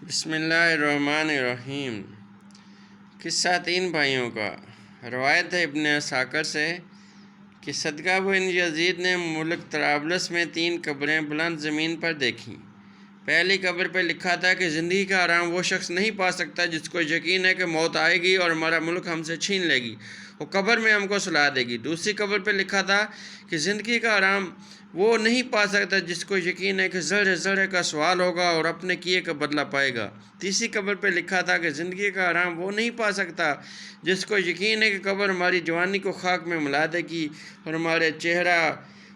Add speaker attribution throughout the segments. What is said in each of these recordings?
Speaker 1: بسم اللہ الرحمن الرحیم۔ قصہ تین بھائیوں کا۔ روایت ہے ابن عساکر سے کہ صدقہ بن یزید نے ملک طرابلس میں 3 قبریں بلند زمین پر دیکھیں۔ پہلی قبر پہ لکھا تھا کہ زندگی کا آرام وہ شخص نہیں پا سکتا جس کو یقین ہے کہ موت آئے گی اور ہمارا ملک ہم سے چھین لے گی، وہ قبر میں ہم کو سلا دے گی۔ دوسری قبر پہ لکھا تھا کہ زندگی کا آرام وہ نہیں پا سکتا جس کو یقین ہے کہ ذرے ذرے کا سوال ہوگا اور اپنے کیے کا بدلہ پائے گا۔ تیسری قبر پہ لکھا تھا کہ زندگی کا آرام وہ نہیں پا سکتا جس کو یقین ہے کہ قبر ہماری جوانی کو خاک میں ملا دے گی اور ہمارے چہرہ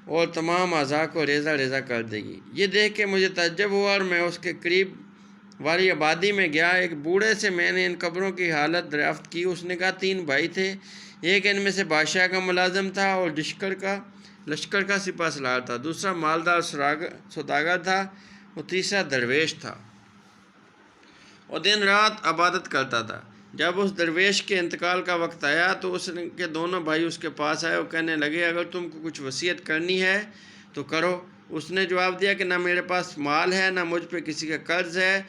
Speaker 1: اور تمام اعضاء کو ریزہ ریزہ کر دے گی۔ یہ دیکھ کے مجھے تعجب ہوا اور میں اس کے قریب والی آبادی میں گیا۔ ایک بوڑھے سے میں نے ان قبروں کی حالت دریافت کی۔ اس نے کہا 3 بھائی تھے، ایک ان میں سے بادشاہ کا ملازم تھا اور لشکر کا سپہ سالار تھا، دوسرا مالدار سوداگر تھا اور تیسرا درویش تھا اور دن رات عبادت کرتا تھا۔ جب اس درویش کے انتقال کا وقت آیا تو اس کے دونوں بھائی اس کے پاس آئے اور کہنے لگے اگر تم کو کچھ وصیت کرنی ہے تو کرو۔ اس نے جواب دیا کہ نہ میرے پاس مال ہے، نہ مجھ پہ کسی کا قرض ہے،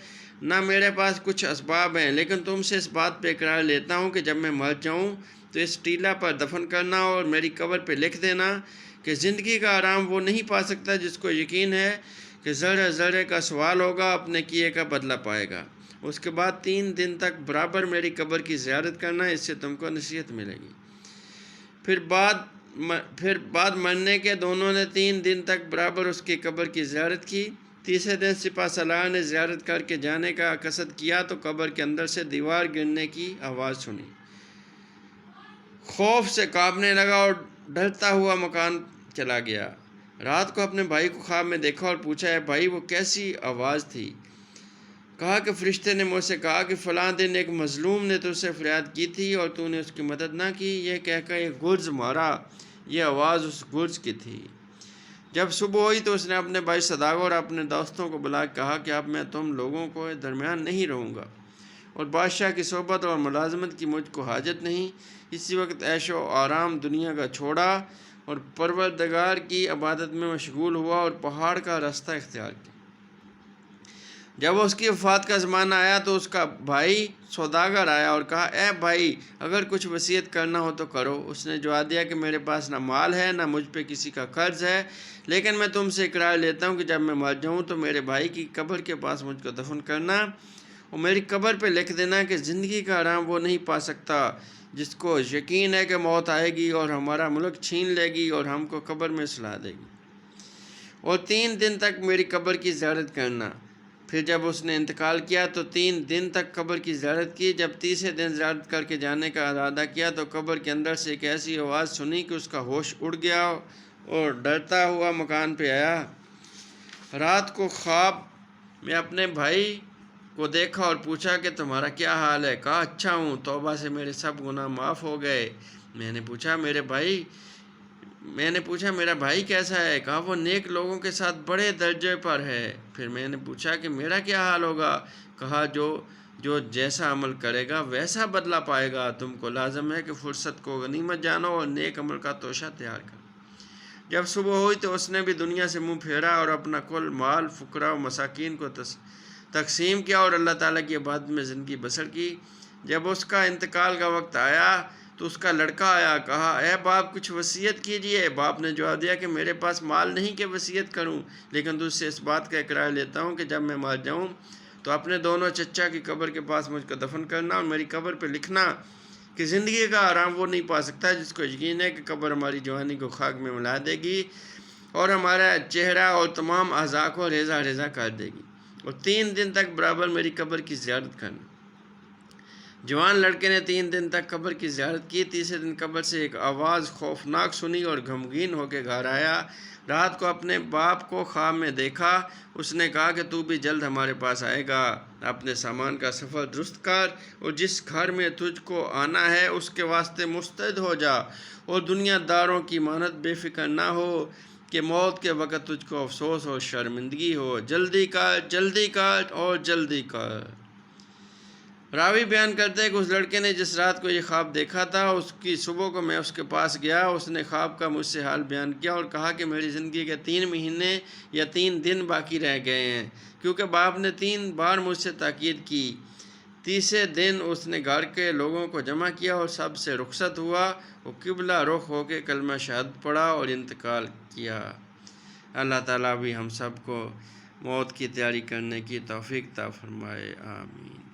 Speaker 1: نہ میرے پاس کچھ اسباب ہیں، لیکن تم سے اس بات پہ اقرار لیتا ہوں کہ جب میں مر جاؤں تو اس ٹیلہ پر دفن کرنا اور میری قبر پہ لکھ دینا کہ زندگی کا آرام وہ نہیں پا سکتا جس کو یقین ہے کہ ذرے ذرے کا سوال ہوگا، اپنے کیے کا بدلہ پائے گا۔ اس کے بعد 3 دن تک برابر میری قبر کی زیارت کرنا، اس سے تم کو نصیحت ملے گی۔ پھر بعد مرنے کے دونوں نے 3 دن تک برابر اس کی قبر کی زیارت کی۔ تیسرے دن سپہ سالار نے زیارت کر کے جانے کا قصد کیا تو قبر کے اندر سے دیوار گرنے کی آواز سنی۔ خوف سے کانپنے لگا اور ڈرتا ہوا مکان چلا گیا۔ رات کو اپنے بھائی کو خواب میں دیکھا اور پوچھا اے بھائی وہ کیسی آواز تھی؟ کہا کہ فرشتے نے مجھ سے کہا کہ فلاں دن ایک مظلوم نے تجھ سے فریاد کی تھی اور تو نے اس کی مدد نہ کی، یہ کہہ کر ایک گرز مارا۔ یہ آواز اس گرز کی تھی۔ جب صبح ہوئی تو اس نے اپنے بھائی سوداگر اور اپنے دوستوں کو بلا کہا کہ اب میں تم لوگوں کو درمیان نہیں رہوں گا اور بادشاہ کی صحبت اور ملازمت کی مجھ کو حاجت نہیں۔ اسی وقت عیش و آرام دنیا کا چھوڑا اور پروردگار کی عبادت میں مشغول ہوا اور پہاڑ کا راستہ اختیار کیا۔ جب اس کی وفات کا زمانہ آیا تو اس کا بھائی سوداگر آیا اور کہا اے بھائی اگر کچھ وصیت کرنا ہو تو کرو۔ اس نے جواب دیا کہ میرے پاس نہ مال ہے، نہ مجھ پہ کسی کا قرض ہے، لیکن میں تم سے اقرار لیتا ہوں کہ جب میں مر جاؤں تو میرے بھائی کی قبر کے پاس مجھ کو دفن کرنا اور میری قبر پہ لکھ دینا کہ زندگی کا آرام وہ نہیں پا سکتا جس کو یقین ہے کہ موت آئے گی اور ہمارا ملک چھین لے گی اور ہم کو قبر میں سلا دے گی، اور 3 دن تک میری قبر کی زیارت کرنا۔ پھر جب اس نے انتقال کیا تو 3 دن تک قبر کی زیارت کی۔ جب تیسرے دن زیارت کر کے جانے کا ارادہ کیا تو قبر کے اندر سے ایک ایسی آواز سنی کہ اس کا ہوش اڑ گیا اور ڈرتا ہوا مکان پہ آیا۔ رات کو خواب میں اپنے بھائی کو دیکھا اور پوچھا کہ تمہارا کیا حال ہے؟ کہا اچھا ہوں، توبہ سے میرے سب گناہ معاف ہو گئے۔ میں نے پوچھا میرا بھائی کیسا ہے؟ کہا وہ نیک لوگوں کے ساتھ بڑے درجے پر ہے۔ پھر میں نے پوچھا کہ میرا کیا حال ہوگا؟ کہا جو جیسا عمل کرے گا ویسا بدلہ پائے گا۔ تم کو لازم ہے کہ فرصت کو غنیمت جانو اور نیک عمل کا توشہ تیار کرو۔ جب صبح ہوئی تو اس نے بھی دنیا سے منہ پھیرا اور اپنا کل مال فقراء و مساکین کو تقسیم کیا اور اللہ تعالیٰ کی عبادت میں زندگی بسر کی۔ جب اس کا انتقال کا وقت آیا تو اس کا لڑکا آیا، کہا اے باپ کچھ وصیت کیجئے۔ باپ نے جواب دیا کہ میرے پاس مال نہیں کہ وصیت کروں، لیکن تجھ سے اس بات کا اقرار لیتا ہوں کہ جب میں مر جاؤں تو اپنے دونوں چچا کی قبر کے پاس مجھ کو دفن کرنا اور میری قبر پہ لکھنا کہ زندگی کا آرام وہ نہیں پا سکتا جس کو یقین ہے کہ قبر ہماری جوانی کو خاک میں ملا دے گی اور ہمارا چہرہ اور تمام اعضاء کو ریزہ ریزہ کر دے گی، اور 3 دن تک برابر میری قبر کی زیارت کرنا۔ جوان لڑکے نے 3 دن تک قبر کی زیارت کی۔ تیسرے دن قبر سے ایک آواز خوفناک سنی اور غمگین ہو کے گھر آیا۔ رات کو اپنے باپ کو خواب میں دیکھا۔ اس نے کہا کہ تو بھی جلد ہمارے پاس آئے گا، اپنے سامان کا سفر درست کر اور جس گھر میں تجھ کو آنا ہے اس کے واسطے مستعد ہو جا، اور دنیا داروں کی مانند بے فکر نہ ہو کہ موت کے وقت تجھ کو افسوس اور شرمندگی ہو۔ جلدی کر اور جلدی کر۔ راوی بیان کرتے ہیں کہ اس لڑکے نے جس رات کو یہ خواب دیکھا تھا، اس کی صبح کو میں اس کے پاس گیا، اس نے خواب کا مجھ سے حال بیان کیا اور کہا کہ میری زندگی کے 3 مہینے یا 3 دن باقی رہ گئے ہیں، کیونکہ باپ نے 3 بار مجھ سے تاکید کی۔ تیسرے دن اس نے گھر کے لوگوں کو جمع کیا اور سب سے رخصت ہوا، وہ قبلہ رخ ہو کے کلمہ شہادت پڑھا اور انتقال کیا۔ اللہ تعالیٰ بھی ہم سب کو موت کی تیاری کرنے کی توفیق عطا فرمائے، آمین۔